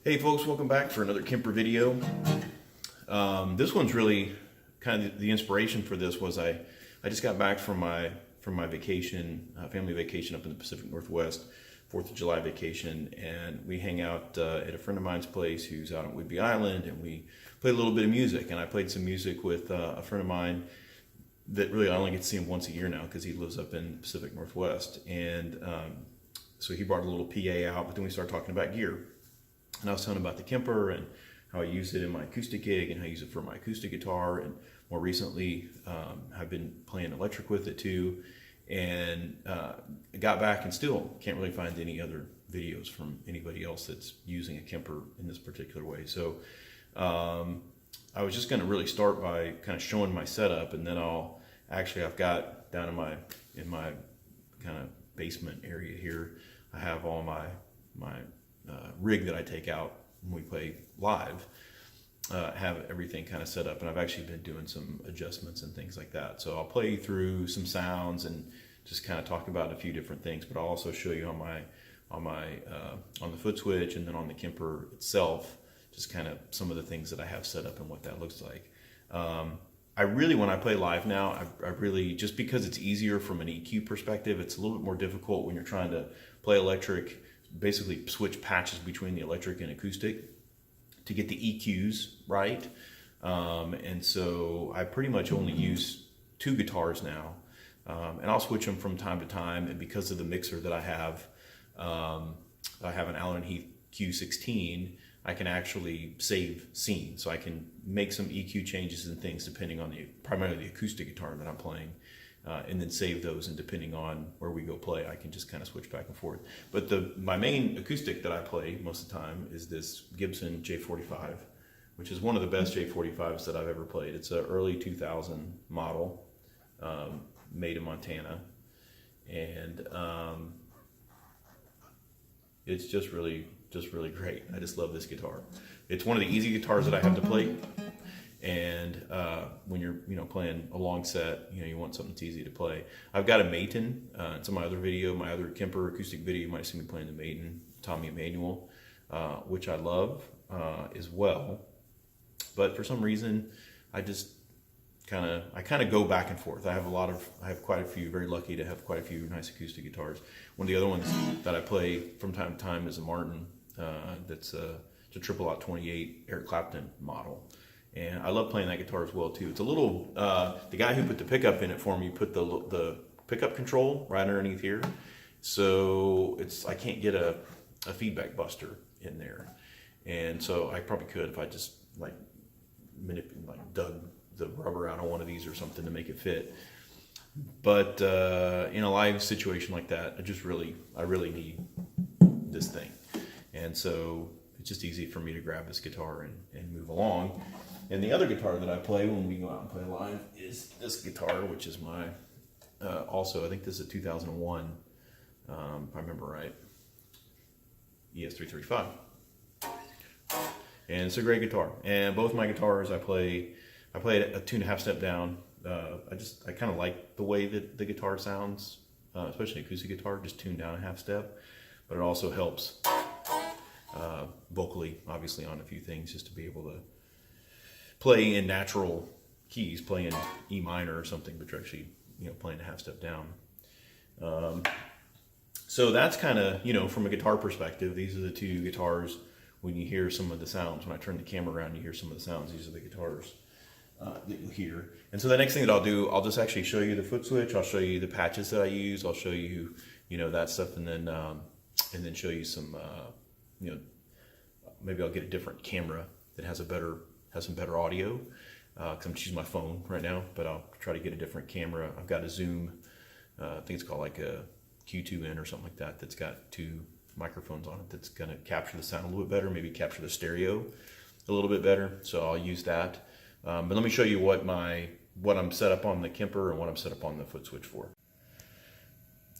Hey folks, welcome back for another Kemper video. This one's really kind of the inspiration for this was I just got back from my vacation, family vacation up in the Pacific Northwest, 4th of July vacation, and we hang out at a friend of mine's place who's out on Whidbey Island, and we played a little bit of music, and I played some music with a friend of mine that really I only get to see him once a year now because he lives up in the Pacific Northwest, and so he brought a little PA out, but then we started talking about gear. And I was telling him about the Kemper and how I use it in my acoustic gig and how I use it for my acoustic guitar. And more recently, I've been playing electric with it too. And I got back and still can't really find any other videos from anybody else that's using a Kemper in this particular way. So I was just going to really start by kind of showing my setup, and then I've got down in my kind of basement area here, I have all my rig that I take out when we play live, have everything kind of set up, and I've actually been doing some adjustments and things like that. So I'll play through some sounds and just kind of talk about a few different things, but I'll also show you on the foot switch and then on the Kemper itself, just kind of some of the things that I have set up and what that looks like. I really, when I play live now, I really, just because it's easier from an EQ perspective, it's a little bit more difficult when you're trying to play electric, basically switch patches between the electric and acoustic to get the EQs right. And so I pretty much only use two guitars now, and I'll switch them from time to time. And because of the mixer that I have an Allen Heath Q16, I can actually save scene. So I can make some EQ changes and things depending on primarily the acoustic guitar that I'm playing. And then save those, and depending on where we go play, I can just kind of switch back and forth. But my main acoustic that I play most of the time is this Gibson J45, which is one of the best J45s that I've ever played. It's an early 2000 model, made in Montana, and it's just really great. I just love this guitar. It's one of the easy guitars that I have to play. And when you're playing a long set, you want something that's easy to play. I've got a Maton. It's in my other Kemper acoustic video. You might see me playing the Maton Tommy Emmanuel, which I love as well. But for some reason, I just kind of go back and forth. I have quite a few. Very lucky to have quite a few nice acoustic guitars. One of the other ones that I play from time to time is a Martin. It's a triple out 28 Eric Clapton model. And I love playing that guitar as well too. It's a little, the guy who put the pickup in it for me put the pickup control right underneath here. So I can't get a feedback buster in there. And so I probably could if I just dug the rubber out of one of these or something to make it fit. But in a live situation like that, I really need this thing. And so it's just easy for me to grab this guitar and move along. And the other guitar that I play when we go out and play live is this guitar, which is my, also, I think this is a 2001, if I remember right, ES335. And it's a great guitar. And both my guitars, I play it a 2.5 step down. I kind of like the way that the guitar sounds, especially acoustic guitar, just tuned down a half step. But it also helps vocally, obviously, on a few things, just to be able to play in natural keys, play in E minor or something, but you're actually playing a half step down. So that's kind of, from a guitar perspective, these are the two guitars. When you hear some of the sounds, when I turn the camera around, you hear some of the sounds. These are the guitars that you'll hear. And so the next thing that I'll do, I'll just actually show you the foot switch. I'll show you the patches that I use. I'll show you, that stuff, and then show you some, maybe I'll get a different camera that has some better audio, because I'm just using my phone right now, but I'll try to get a different camera. I've got a Zoom, I think it's called like a Q2N or something like that, that's got two microphones on it that's going to capture the sound a little bit better, maybe capture the stereo a little bit better, so I'll use that. But let me show you what I'm set up on the Kemper and what I'm set up on the foot switch for.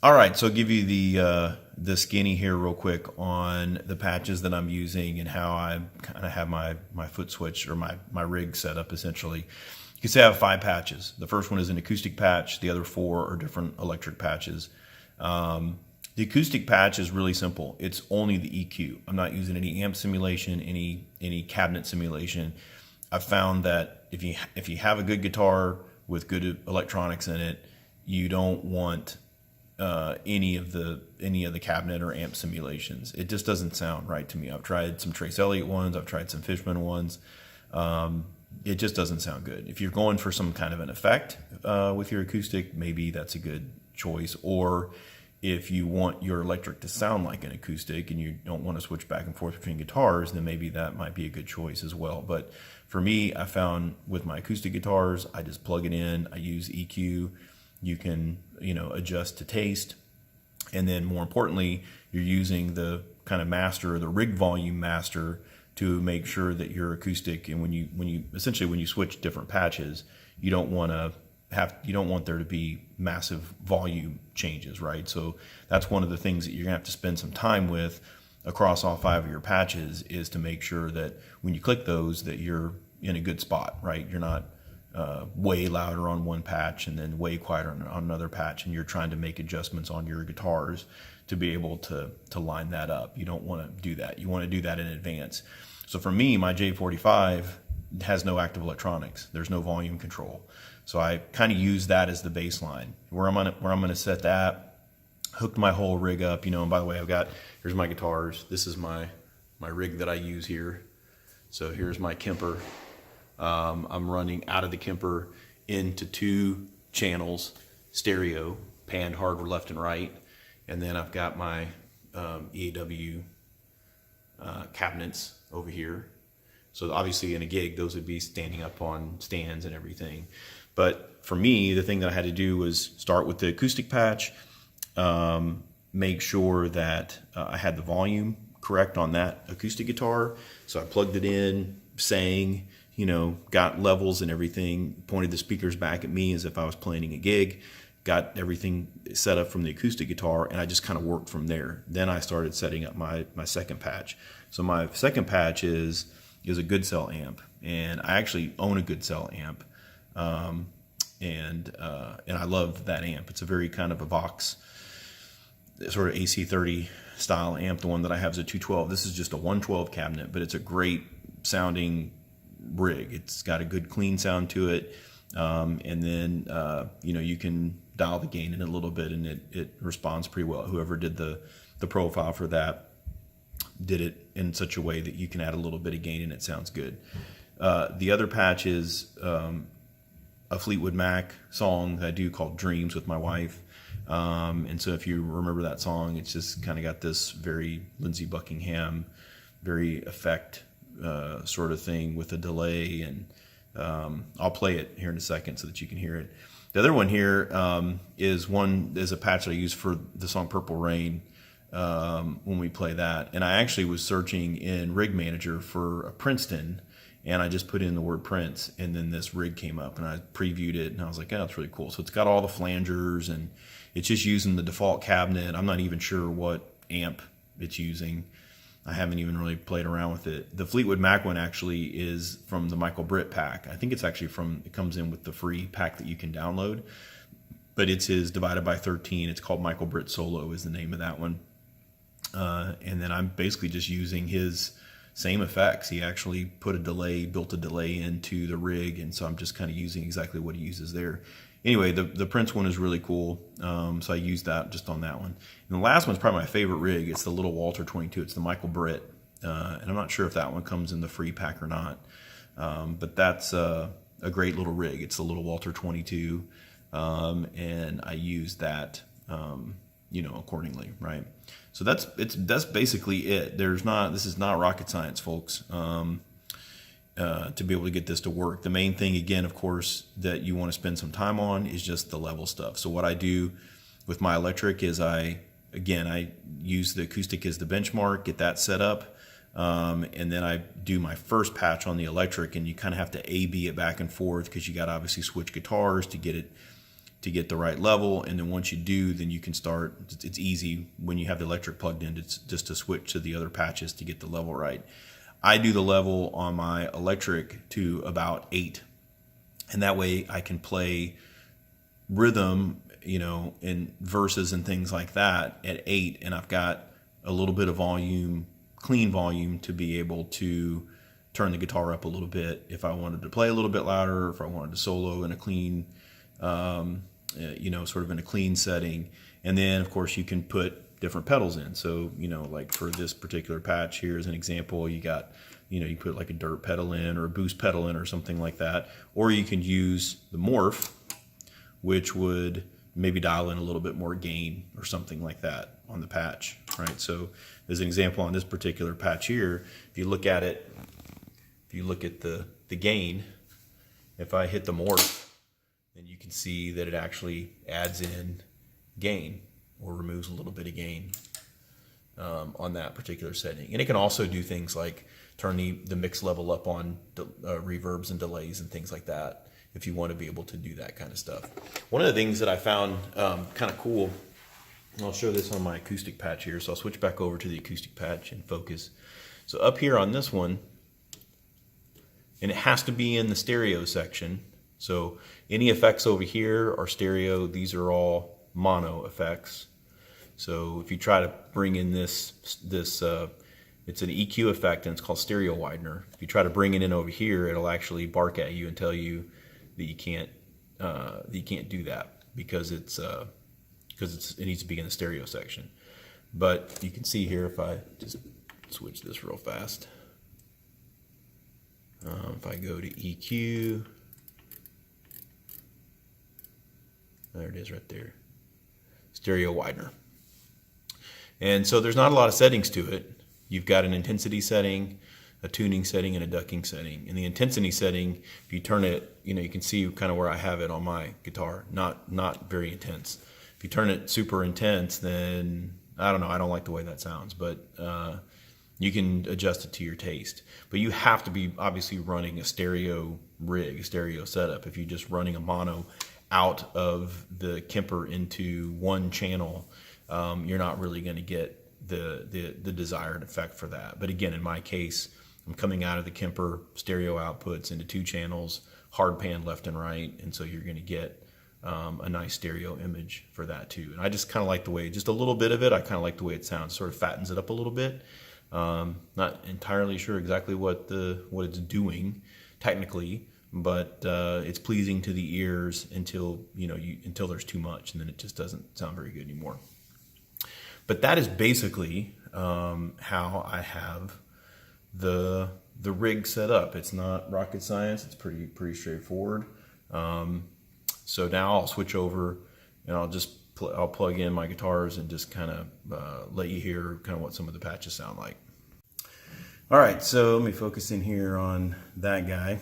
All right, so I'll give you the skinny here real quick on the patches that I'm using and how I kind of have my foot switch or my rig set up essentially. You can say I have 5 patches. The first one is an acoustic patch. The other 4 are different electric patches. The acoustic patch is really simple. It's only the EQ. I'm not using any amp simulation, any cabinet simulation. I've found that if you have a good guitar with good electronics in it, you don't want any of the cabinet or amp simulations. It just doesn't sound right to me. I've tried some Trace Elliott ones. I've tried some Fishman ones. It just doesn't sound good. If you're going for some kind of an effect with your acoustic, maybe that's a good choice. Or if you want your electric to sound like an acoustic and you don't want to switch back and forth between guitars, then maybe that might be a good choice as well. But for me, I found with my acoustic guitars, I just plug it in. I use EQ. You can, adjust to taste. And then more importantly, you're using the kind of master, the rig volume master, to make sure that your acoustic, and when you switch different patches, you don't want there to be massive volume changes, right? So that's one of the things that you're gonna have to spend some time with across all 5 of your patches, is to make sure that when you click those, that you're in a good spot, right? You're not way louder on one patch and then way quieter on another patch, and you're trying to make adjustments on your guitars to be able to line that up. You don't want to do that. You want to do that in advance. So for me, my J45 has no active electronics. There's no volume control. So I kind of use that as the baseline. Where I'm going to set that, hooked my whole rig up, and by the way, here's my guitars. This is my rig that I use here. So here's my Kemper. I'm running out of the Kemper into 2 channels, stereo, panned hardware left and right. And then I've got my EAW cabinets over here. So obviously in a gig, those would be standing up on stands and everything. But for me, the thing that I had to do was start with the acoustic patch, make sure that I had the volume correct on that acoustic guitar. So I plugged it in, sang, got levels and everything, pointed the speakers back at me as if I was playing a gig, got everything set up from the acoustic guitar, and I just kind of worked from there. Then I started setting up my second patch. So my second patch is a Good Cell amp, and I actually own a Good Cell amp, and I love that amp. It's a very kind of a Vox sort of AC30 style amp. The one that I have is a 212. This is just a 112 cabinet, but it's a great sounding rig. It's got a good clean sound to it, and then you can dial the gain in a little bit, and it responds pretty well. Whoever did the profile for that did it in such a way that you can add a little bit of gain and it sounds good. The other patch is a Fleetwood Mac song that I do called Dreams with my wife. And so if you remember that song, it's just kind of got this very Lindsey Buckingham, very effect sort of thing with a delay. And I'll play it here in a second so that you can hear it. The other one here is a patch that I use for the song Purple Rain when we play that. And I actually was searching in Rig Manager for a Princeton, and I just put in the word Prince, and then this rig came up, and I previewed it, and I was like, oh, that's really cool. So it's got all the flangers, and it's just using the default cabinet. I'm not even sure what amp it's using. I haven't even really played around with it. The Fleetwood Mac one actually is from the Michael Britt pack. I think it's actually it comes in with the free pack that you can download, but it's his divided by 13. It's called Michael Britt Solo is the name of that one. And then I'm basically just using his same effects. He actually built a delay into the rig, and so I'm just kind of using exactly what he uses there. Anyway, the Prince one is really cool, so I used that just on that one. And the last one's probably my favorite rig. It's the Little Walter 22. It's the Michael Britt, and I'm not sure if that one comes in the free pack or not, but that's a great little rig. It's the Little Walter 22, and I use that accordingly, right? So that's basically it. This is not rocket science, folks. To be able to get this to work. The main thing, again, of course, that you want to spend some time on is just the level stuff. So what I do with my electric is I use the acoustic as the benchmark, get that set up, and then I do my first patch on the electric, and you kind of have to A/B it back and forth because you got to obviously switch guitars to get the right level. And then once you do, then you can start. It's easy when you have the electric plugged in just to switch to the other patches to get the level right. I do the level on my electric to about 8, and that way I can play rhythm in verses and things like that at 8, and I've got a little bit of volume, clean volume, to be able to turn the guitar up a little bit if I wanted to play a little bit louder, or if I wanted to solo in a clean, sort of in a clean setting. And then of course you can put different pedals in. So, like for this particular patch here as an example, you got, you put like a dirt pedal in or a boost pedal in or something like that. Or you can use the morph, which would maybe dial in a little bit more gain or something like that on the patch, right? So as an example on this particular patch here, if you look at it, if you look at the gain, if I hit the morph, then you can see that it actually adds in gain or removes a little bit of gain on that particular setting. And it can also do things like turn the mix level up on reverbs and delays and things like that, if you want to be able to do that kind of stuff. One of the things that I found kind of cool, and I'll show this on my acoustic patch here, so I'll switch back over to the acoustic patch and focus. So up here on this one, and it has to be in the stereo section. So any effects over here are stereo. These are all mono effects. So if you try to bring in this it's an EQ effect, and it's called stereo widener. If you try to bring it in over here, it'll actually bark at you and tell you that you can't do that because it needs to be in the stereo section. But you can see here, if I just switch this real fast, if I go to EQ, there it is right there, stereo widener. And so there's not a lot of settings to it. You've got an intensity setting, a tuning setting, and a ducking setting. In the intensity setting, if you turn it, you can see kind of where I have it on my guitar, not very intense. If you turn it super intense, then I don't know, I don't like the way that sounds, but you can adjust it to your taste. But you have to be obviously running a stereo rig, a stereo setup. If you're just running a mono out of the Kemper into one channel, you're not really going to get the desired effect for that. But again, in my case, I'm coming out of the Kemper stereo outputs into 2 channels, hard pan left and right, and so you're going to get a nice stereo image for that too. And I just kind of like the way, just a little bit of it, I kind of like the way it sounds, sort of fattens it up a little bit. Not entirely sure exactly what it's doing technically, but it's pleasing to the ears until until there's too much, and then it just doesn't sound very good anymore. But that is basically how I have the rig set up. It's not rocket science. It's pretty straightforward. So now I'll switch over and I'll plug in my guitars and just kind of let you hear kind of what some of the patches sound like. All right, so let me focus in here on that guy.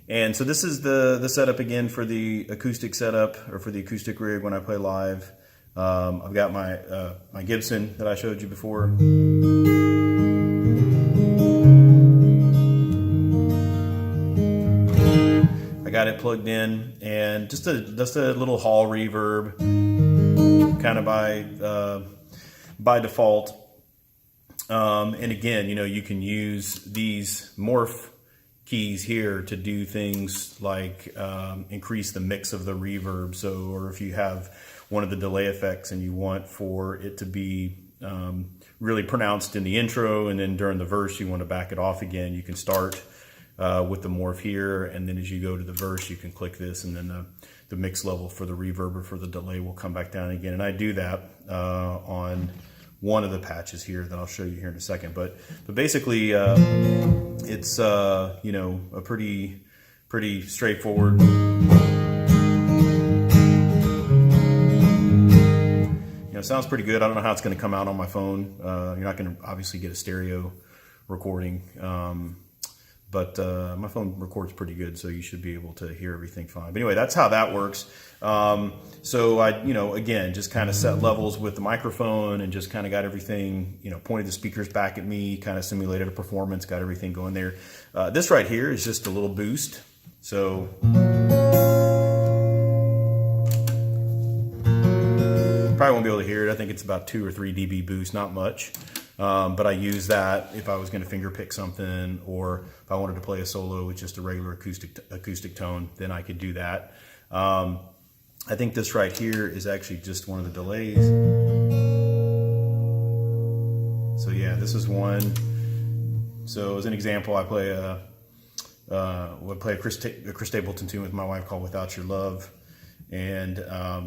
And so this is the setup again for the acoustic setup, or for the acoustic rig when I play live. I've got my Gibson that I showed you before. I got it plugged in, and just a little hall reverb, kind of by default. And again, you can use these morph keys here to do things like increase the mix of the reverb. So, or if you have one of the delay effects and you want for it to be really pronounced in the intro, and then during the verse you want to back it off again, you can start with the morph here, and then as you go to the verse you can click this, and then the mix level for the reverb or for the delay will come back down again. And I do that on one of the patches here that I'll show you here in a second. But basically it's a pretty straightforward. It sounds pretty good. I don't know how it's going to come out on my phone. You're not going to obviously get a stereo recording, but my phone records pretty good, so you should be able to hear everything fine. But anyway, that's how that works. So I, again, just kind of set levels with the microphone and just kind of got everything, pointed the speakers back at me, kind of simulated a performance, got everything going there. This right here is just a little boost. So probably won't be able to hear it. I think it's about 2 or 3 dB boost, not much. But I use that if I was going to finger pick something, or if I wanted to play a solo with just a regular acoustic tone, then I could do that. I think this right here is actually just one of the delays. So yeah, this is one. So as an example, I play Chris Stapleton tune with my wife called "Without Your Love," and I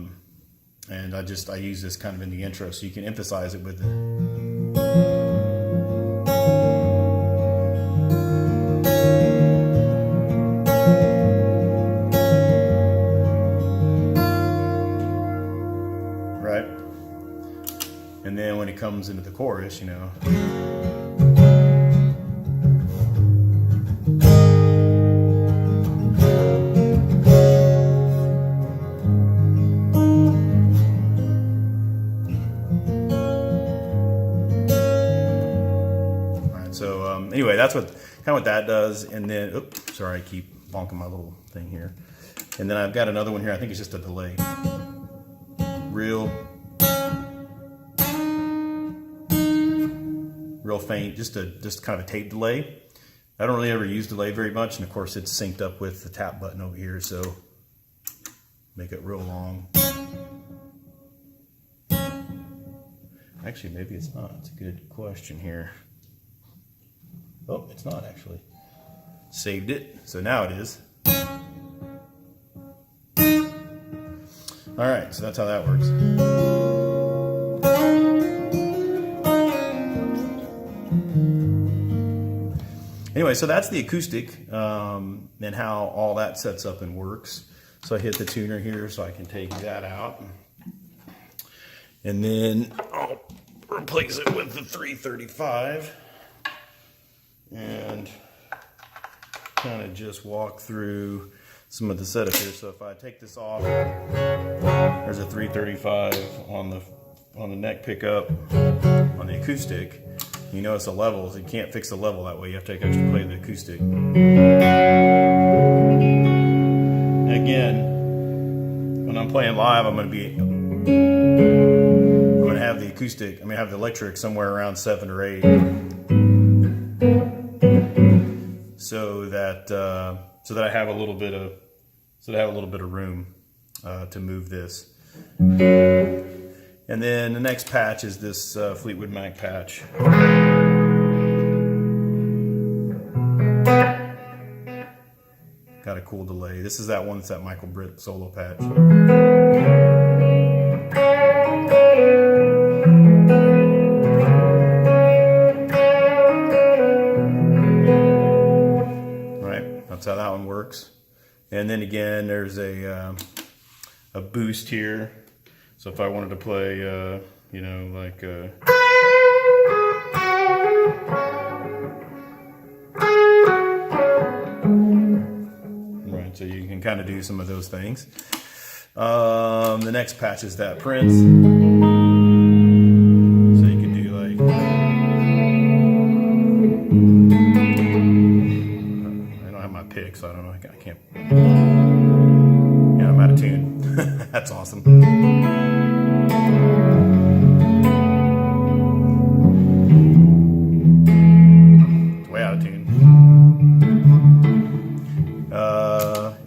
use this kind of in the intro, so you can emphasize it with the. Right, and then when it comes into the chorus, you know. Anyway, that's kind of what that does. And then, oops, sorry, I keep bonking my little thing here. And then I've got another one here. I think it's just a delay. Real faint, just kind of a tape delay. I don't really ever use delay very much, and of course it's synced up with the tap button over here, so make it real long. Actually, maybe it's not. It's a good question here. Oh, it's not actually. Saved it, so now it is. All right, so that's how that works. Anyway, so that's the acoustic and how all that sets up and works. So I hit the tuner here so I can take that out. And then I'll replace it with the 335. And kind of just walk through some of the setup here. So if I take this off, there's a 335 on the neck pickup on the acoustic. You notice the levels. You can't fix the level that way. You have to actually play the acoustic. And again, when I'm playing live, I'm going to have the acoustic. I'm going to have the electric somewhere around 7 or 8. So that I have a little bit of room to move this. And then the next patch is this Fleetwood Mac patch. Got a cool delay. This is that one that's that Michael Britt solo patch. That's how that one works. And then again, there's a boost here. So if I wanted to play, you know, like right, so you can kind of do some of those things. The next patch is that Prince. So you can do like. Pick, so I don't know. I can't. Yeah, I'm out of tune. That's awesome. It's way out of tune.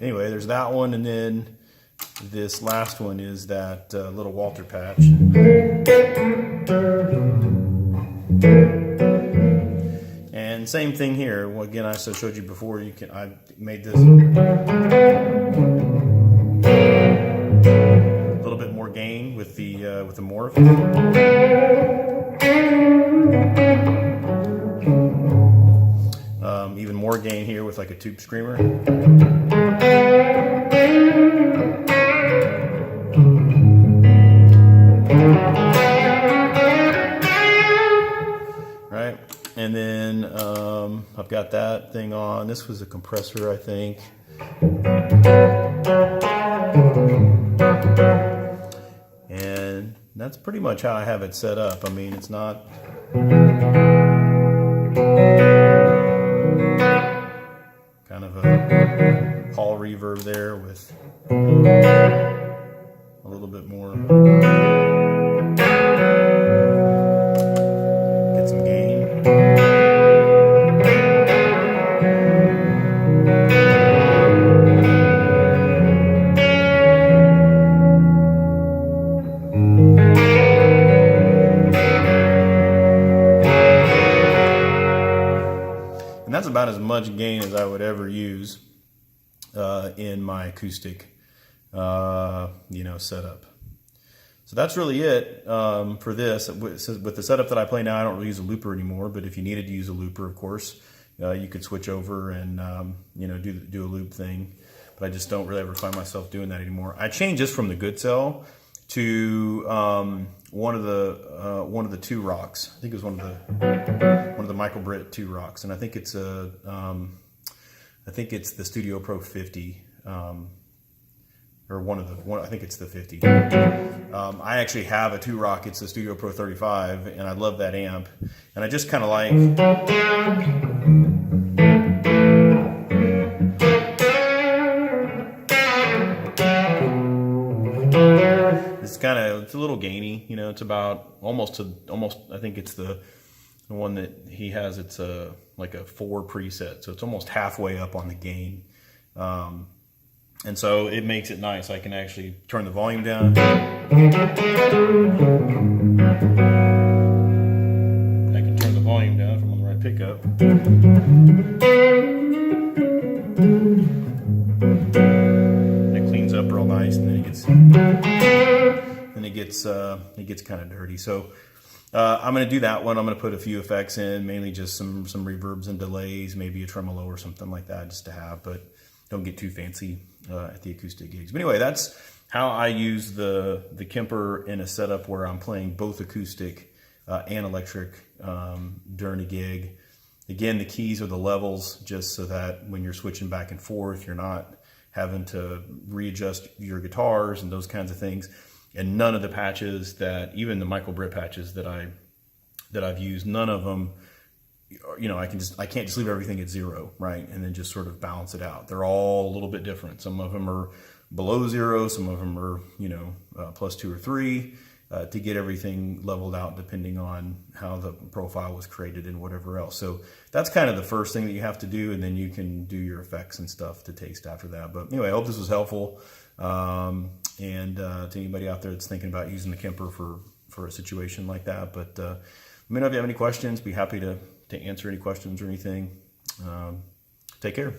Anyway, there's that one, and then this last one is that little Walter patch. And same thing here. Well, again, I showed you before. I made this a little bit more gain with the morph. Even more gain here with like a tube screamer. Right. And then I've got that thing on. This was a compressor, I think. And that's pretty much how I have it set up. I mean, it's not kind of a hall reverb there with a little bit more. Get some gain. that's about as much gain as I would ever use in my acoustic, setup. So that's really it for this. With the setup that I play now, I don't really use a looper anymore. But if you needed to use a looper, of course, you could switch over and do a loop thing. But I just don't really ever find myself doing that anymore. I changed this from the good cell to one of the two rocks. I think it was one of the Michael Britt two rocks, and I think it's the Studio Pro 50. Or I think it's the 50. I actually have a two rock. It's the Studio Pro 35, and I love that amp. And I just kind of like. It's a little gainy. It's about almost. I think it's the one that he has. It's like a 4 preset, so it's almost halfway up on the gain. And so it makes it nice. I can actually turn the volume down. I can turn the volume down if I'm on the right pickup. It cleans up real nice, and then it gets kind of dirty. So I'm going to do that one. I'm going to put a few effects in, mainly just some reverbs and delays, maybe a tremolo or something like that, just to have. But don't get too fancy at the acoustic gigs. But anyway, that's how I use the Kemper in a setup where I'm playing both acoustic and electric during a gig. Again, the keys are the levels, just so that when you're switching back and forth, you're not having to readjust your guitars and those kinds of things. And none of the patches even the Michael Britt patches that I've used, none of them, I can't just leave everything at 0, right? And then just sort of balance it out. They're all a little bit different. Some of them are below 0, some of them are, +2 or 3, to get everything leveled out depending on how the profile was created and whatever else. So that's kind of the first thing that you have to do, and then you can do your effects and stuff to taste after that. But anyway, I hope this was helpful. And to anybody out there that's thinking about using the Kemper for a situation like that. But let me know if you have any questions. Be happy to answer any questions or anything. Take care.